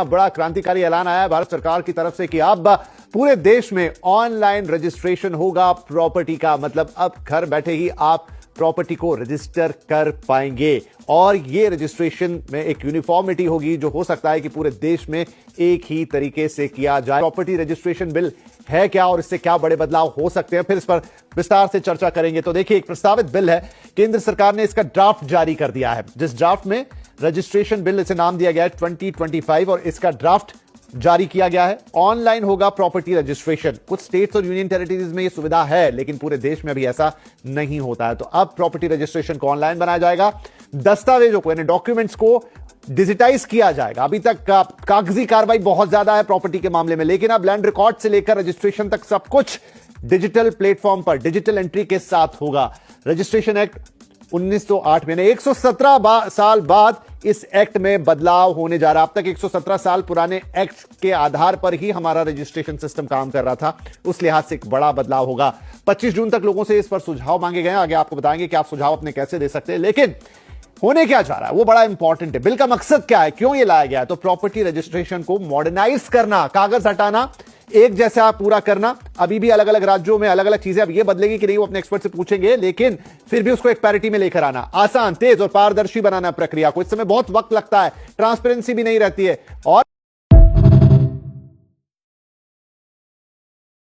बड़ा क्रांतिकारी ऐलान आया है भारत सरकार की तरफ से कि अब पूरे देश में ऑनलाइन रजिस्ट्रेशन होगा प्रॉपर्टी का। मतलब अब घर बैठे ही आप प्रॉपर्टी को रजिस्टर कर पाएंगे और ये रजिस्ट्रेशन में एक यूनिफॉर्मिटी होगी जो हो सकता है कि पूरे देश में एक ही तरीके से किया जाए। प्रॉपर्टी रजिस्ट्रेशन बिल है क्या और इससे क्या बड़े बदलाव हो सकते हैं, फिर इस पर विस्तार से चर्चा करेंगे। तो देखिए, एक प्रस्तावित बिल है, केंद्र सरकार ने इसका ड्राफ्ट जारी कर दिया है, जिस ड्राफ्ट में रजिस्ट्रेशन बिल इसे नाम दिया गया है 2025 और इसका ड्राफ्ट जारी किया गया है। ऑनलाइन होगा प्रॉपर्टी रजिस्ट्रेशन। कुछ स्टेट्स और यूनियन टेरिटरीज में यह सुविधा है, लेकिन पूरे देश में अभी ऐसा नहीं होता है। तो अब प्रॉपर्टी रजिस्ट्रेशन को ऑनलाइन बनाया जाएगा, दस्तावेजों को यानी डॉक्यूमेंट्स को डिजिटाइज किया जाएगा। अभी तक कागजी कार्रवाई बहुत ज्यादा है प्रॉपर्टी के मामले में, लेकिन अब लैंड रिकॉर्ड से लेकर रजिस्ट्रेशन तक सब कुछ डिजिटल प्लेटफॉर्म पर डिजिटल एंट्री के साथ होगा। रजिस्ट्रेशन एक्ट 1908 में 117 साल बाद इस एक्ट में बदलाव होने जा रहा है। अब तक 117 साल पुराने एक्ट के आधार पर ही हमारा रजिस्ट्रेशन सिस्टम काम कर रहा था, उस लिहाज से एक बड़ा बदलाव होगा। 25 जून तक लोगों से इस पर सुझाव मांगे गए हैं, आगे आपको बताएंगे कि आप सुझाव अपने कैसे दे सकते हैं। लेकिन होने क्या जा रहा है वो बड़ा इंपॉर्टेंट है। बिल का मकसद क्या है, क्यों ये लाया गया है? तो प्रॉपर्टी रजिस्ट्रेशन को मॉडर्नाइज करना, कागज हटाना, एक जैसा पूरा करना। अभी भी अलग अलग राज्यों में अलग अलग चीजें, अब ये बदलेगी कि नहीं वो अपने एक्सपर्ट से पूछेंगे, लेकिन फिर भी उसको एक पैरिटी में लेकर आना, आसान, तेज और पारदर्शी बनाना प्रक्रिया को। इस समय बहुत वक्त लगता है, ट्रांसपेरेंसी भी नहीं रहती है और